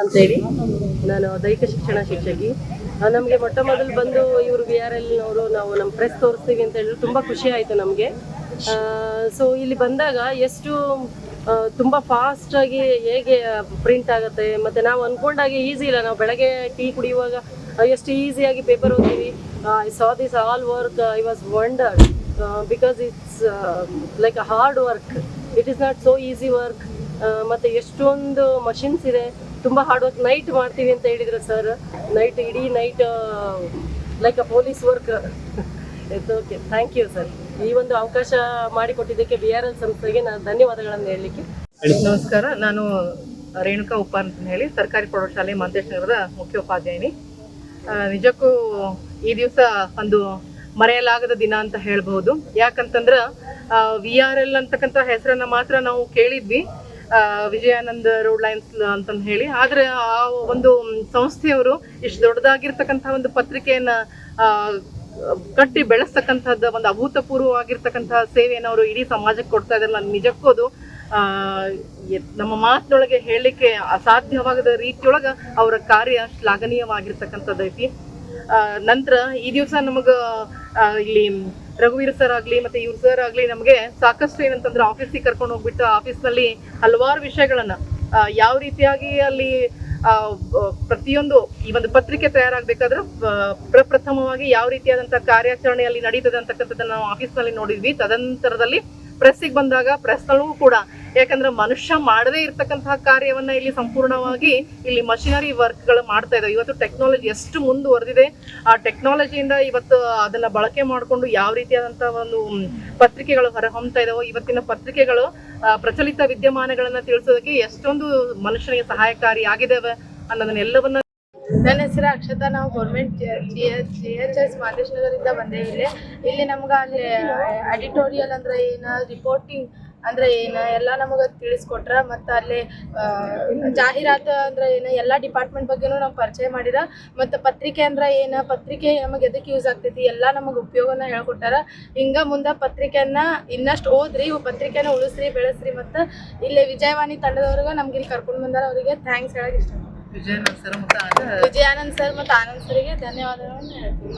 ಅಂತೇಳಿ ನಾನು ದೈಹಿಕ ಶಿಕ್ಷಣ ಶಿಕ್ಷಕಿ. ನಮಗೆ ಮೊಟ್ಟ ಮೊದಲು ಬಂದು ಇವರು VRL ನಾವು ನಮ್ಮ ಪ್ರೆಸ್ ತೋರಿಸ್ತೀವಿ ಅಂತ ಹೇಳಿದ್ರು ತುಂಬ ಖುಷಿ ಆಯಿತು ನಮಗೆ. ಸೊ ಇಲ್ಲಿ ಬಂದಾಗ ಎಷ್ಟು ತುಂಬ ಫಾಸ್ಟಾಗಿ ಹೇಗೆ ಪ್ರಿಂಟ್ ಆಗುತ್ತೆ, ಮತ್ತು ನಾವು ಅಂದ್ಕೊಂಡಾಗೆ ಈಸಿ ಇಲ್ಲ. ನಾವು ಬೆಳಗ್ಗೆ ಟೀ ಕುಡಿಯುವಾಗ ಎಷ್ಟು ಈಸಿಯಾಗಿ ಪೇಪರ್ ಓದ್ತೀವಿ. I saw this all work, I was wondered because it's like a hard work, it is not so easy work. ಮತ್ತು ಎಷ್ಟೊಂದು ಮಷಿನ್ಸ್ ಇದೆ, ತುಂಬ ಹಾರ್ಡ್ ವರ್ಕ್. ನೈಟ್ ಮಾಡ್ತೀವಿ ಅಂತ ಹೇಳಿದ್ರು ಸರ್, ಇಡೀ night like a police work. It's okay, thank you sir. ಈ ಒಂದು ಅವಕಾಶ ಮಾಡಿಕೊಟ್ಟಿದ್ದಕ್ಕೆ VRL ಸಂಸ್ಥೆಗೆ ನಾನು ಧನ್ಯವಾದಗಳನ್ನು ಹೇಳಲಿಕ್ಕೆ. ನಮಸ್ಕಾರ, ನಾನು ರೇಣುಕಾ ಉಪ್ಪಾರ್ ಅಂತ ಹೇಳಿ ಸರ್ಕಾರಿ ಪ್ರೌಢಶಾಲೆ ಮಾಂತೇಶ್ ನಗರದ ಮುಖ್ಯೋಪಾಧ್ಯಾಯಿನಿ. ನಿಜಕ್ಕೂ ಈ ದಿವಸ ಒಂದು ಮರೆಯಲಾಗದ ದಿನ ಅಂತ ಹೇಳ್ಬಹುದು. ಯಾಕಂತಂದ್ರೆ VRL ಅಂತಕ್ಕಂಥ ಹೆಸರನ್ನ ಮಾತ್ರ ನಾವು ಕೇಳಿದ್ವಿ, ವಿಜಯಾನಂದ ರೋಡ್ ಲೈನ್ಸ್ ಅಂತಂದು ಹೇಳಿ. ಆದರೆ ಆ ಒಂದು ಸಂಸ್ಥೆಯವರು ಇಷ್ಟು ದೊಡ್ಡದಾಗಿರ್ತಕ್ಕಂಥ ಒಂದು ಪತ್ರಿಕೆಯನ್ನ ಕಟ್ಟಿ ಬೆಳೆಸ್ತಕ್ಕಂಥದ್ದು ಒಂದು ಅಭೂತಪೂರ್ವವಾಗಿರ್ತಕ್ಕಂತಹ ಸೇವೆಯನ್ನು ಅವರು ಇಡೀ ಸಮಾಜಕ್ಕೆ ಕೊಡ್ತಾ ಇದ್ದಾರಲ್ಲ, ನಿಜಕ್ಕೂ ಅದು ನಮ್ಮ ಮಾತಿನೊಳಗೆ ಹೇಳಲಿಕ್ಕೆ ಅಸಾಧ್ಯವಾಗದ ರೀತಿಯೊಳಗೆ ಅವರ ಕಾರ್ಯ ಶ್ಲಾಘನೀಯವಾಗಿರ್ತಕ್ಕಂಥದ್ದು ಐತಿ. ನಂತರ ಈ ದಿವಸ ನಮಗೆ ಇಲ್ಲಿ ರಘುವೀರ್ ಸರ್ ಆಗಲಿ ಮತ್ತು ಇವ್ರ ಸರ್ ಆಗಲಿ ನಮಗೆ ಸಾಕಷ್ಟು ಏನಂತಂದ್ರೆ ಆಫೀಸಿಗೆ ಕರ್ಕೊಂಡು ಹೋಗ್ಬಿಟ್ಟು ಆಫೀಸ್ನಲ್ಲಿ ಹಲವಾರು ವಿಷಯಗಳನ್ನ ಯಾವ ರೀತಿಯಾಗಿ ಅಲ್ಲಿ ಪ್ರತಿಯೊಂದು ಈ ಒಂದು ಪತ್ರಿಕೆ ತಯಾರಾಗಬೇಕಾದ್ರೆ ಪ್ರಪ್ರಥಮವಾಗಿ ಯಾವ ರೀತಿಯಾದಂತಹ ಕಾರ್ಯಾಚರಣೆಯಲ್ಲಿ ನಡೀತದೆ ಅಂತಕ್ಕಂಥದ್ದನ್ನ ನಾವು ಆಫೀಸ್ನಲ್ಲಿ ನೋಡಿದ್ವಿ. ತದನಂತರದಲ್ಲಿ ಪ್ರೆಸ್ಸಿಗೆ ಬಂದಾಗ ಪ್ರೆಸ್ನಲ್ಲೂ ಕೂಡ, ಯಾಕಂದ್ರೆ ಮನುಷ್ಯ ಮಾಡದೇ ಇರ್ತಕ್ಕಂತಹ ಕಾರ್ಯವನ್ನ ಇಲ್ಲಿ ಸಂಪೂರ್ಣವಾಗಿ ಇಲ್ಲಿ ಮಷಿನರಿ ವರ್ಕ್ಗಳು ಮಾಡ್ತಾ ಇದ್ದಾವೆ. ಇವತ್ತು ಟೆಕ್ನಾಲಜಿ ಎಷ್ಟು ಮುಂದುವರೆದಿದೆ, ಆ ಟೆಕ್ನಾಲಜಿಯಿಂದ ಇವತ್ತು ಅದನ್ನ ಬಳಕೆ ಮಾಡಿಕೊಂಡು ಯಾವ ರೀತಿಯಾದಂತಹ ಒಂದು ಪತ್ರಿಕೆಗಳು ಹೊರಹೊಮ್ತಾ ಇದಾವೋ, ಇವತ್ತಿನ ಪತ್ರಿಕೆಗಳು ಪ್ರಚಲಿತ ವಿದ್ಯಮಾನಗಳನ್ನ ತಿಳಿಸೋದಕ್ಕೆ ಎಷ್ಟೊಂದು ಮನುಷ್ಯನಿಗೆ ಸಹಾಯಕಾರಿಯಾಗಿದ್ದಾವೆ ಅನ್ನೋದನ್ನೆಲ್ಲವನ್ನ. ನನ್ನ ಹೆಸರು ಅಕ್ಷತಾ. ನಾವು ಗೌರ್ಮೆಂಟ್ GHS ಮಾಂತೇಶ್ ನಗರಿಂದ ಬಂದೇವೆ. ಇಲ್ಲಿ ನಮ್ಗೆ ಅಲ್ಲಿ ಎಡಿಟೋರಿಯಲ್ ಅಂದ್ರೆ ಏನು, ರಿಪೋರ್ಟಿಂಗ್ ಅಂದ್ರೆ ಏನು ಎಲ್ಲ ನಮಗೆ ತಿಳಿಸ್ಕೊಟ್ರ. ಮತ್ತು ಅಲ್ಲಿ ಜಾಹೀರಾತು ಅಂದ್ರೆ ಏನು, ಎಲ್ಲ ಡಿಪಾರ್ಟ್ಮೆಂಟ್ ಬಗ್ಗೆನೂ ನಾವು ಪರಿಚಯ ಮಾಡಿರ. ಮತ್ತು ಪತ್ರಿಕೆ ಅಂದ್ರೆ ಏನು, ಪತ್ರಿಕೆ ನಮಗೆ ಎದಕ್ಕೆ ಯೂಸ್ ಆಗ್ತೈತಿ ಎಲ್ಲ ನಮಗೆ ಉಪಯೋಗನ ಹೇಳ್ಕೊಟ್ಟಾರ. ಹಿಂಗೆ ಮುಂದೆ ಪತ್ರಿಕೆಯನ್ನ ಇನ್ನಷ್ಟು ಓದ್ರಿ, ಪತ್ರಿಕೆನ ಉಳಿಸ್ರಿ, ಬೆಳೆಸ್ರಿ. ಮತ್ತು ಇಲ್ಲಿ ವಿಜಯವಾಣಿ ತಂಡದವ್ರಿಗೆ ನಮ್ಗೆ ಇಲ್ಲಿ ಕರ್ಕೊಂಡು ಬಂದಾರ, ಅವರಿಗೆ ಥ್ಯಾಂಕ್ಸ್ ಹೇಳಕ್ಕೆ ಇಷ್ಟ. ವಿಜಯಾನಂದ್ ಸರ್ ಮತ್ತು ಆನಂದ್ ಸರಿಗೆ ಧನ್ಯವಾದಗಳನ್ನು ಹೇಳ್ತೀನಿ.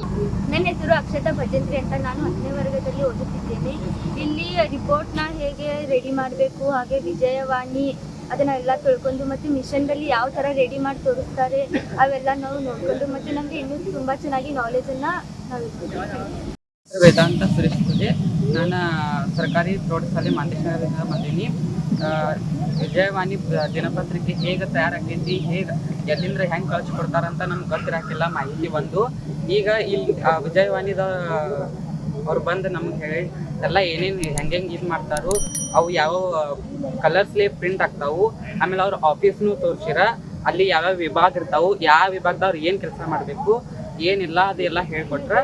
ನನ್ನ ಹೆಸರು ಅಕ್ಷತಾ ಭಜಂತ್ರಿ ಅಂತ. ನಾನು 10ನೇ ವರ್ಗದಲ್ಲಿ ಓದುತ್ತಿದ್ದೇನೆ. ಇಲ್ಲಿ ರಿಪೋರ್ಟ್ನ ಹೇಗೆ ರೆಡಿ ಮಾಡಬೇಕು, ಹಾಗೆ ವಿಜಯವಾಣಿ ಅದನ್ನೆಲ್ಲ ತಿಳ್ಕೊಂಡು, ಮತ್ತು ಮಿಷನ್ದಲ್ಲಿ ಯಾವ ಥರ ರೆಡಿ ಮಾಡಿ ತೋರಿಸ್ತಾರೆ ಅವೆಲ್ಲ ನಾವು ನೋಡಿಕೊಂಡು, ಮತ್ತು ನಮಗೆ ಇನ್ನೂ ತುಂಬ ಚೆನ್ನಾಗಿ ನಾಲೆಜನ್ನು ನಾವು ಇಟ್ಕೊಳ್ತೀವಿ. ವೇದಾಂತ ಸುರೇಶ್ ಪೂಜೆ. ನಾನು ಸರ್ಕಾರಿ ಪ್ರೌಢಶಾಲೆ ಮಾಂತೇಶ್ ನಗರದಿಂದ ಬಂದೀನಿ. ವಿಜಯವಾಣಿ ದಿನಪತ್ರಿಕೆ ಹೇಗೆ ತಯಾರಾಗೈತಿ, ಹೇಗೆ ಎಲ್ಲಿಂದ ಹೆಂಗೆ ಕಳಿಸ್ಕೊಡ್ತಾರಂತ ನಮ್ಗೆ ಗೊತ್ತಿರಾಕಿಲ್ಲ ಮಾಹಿತಿ ಒಂದು. ಈಗ ಇಲ್ಲಿ ವಿಜಯವಾಣಿದ ಅವ್ರು ಬಂದು ನಮ್ಗೆ ಹೇಳಿ ಎಲ್ಲ ಏನೇನು ಹೆಂಗೆ ಇದು ಮಾಡ್ತಾರೋ, ಅವು ಯಾವ ಕಲರ್ಸ್ಲಿ ಪ್ರಿಂಟ್ ಆಗ್ತಾವು. ಆಮೇಲೆ ಅವ್ರ ಆಫೀಸ್ನೂ ತೋರಿಸಿರ, ಅಲ್ಲಿ ಯಾವ್ಯಾವ ವಿಭಾಗ ಇರ್ತಾವೆ, ಯಾವ ವಿಭಾಗದವ್ರು ಏನು ಕೆಲಸ ಮಾಡಬೇಕು ಏನಿಲ್ಲ ಅದೆಲ್ಲ ಹೇಳ್ಕೊಟ್ರೆ.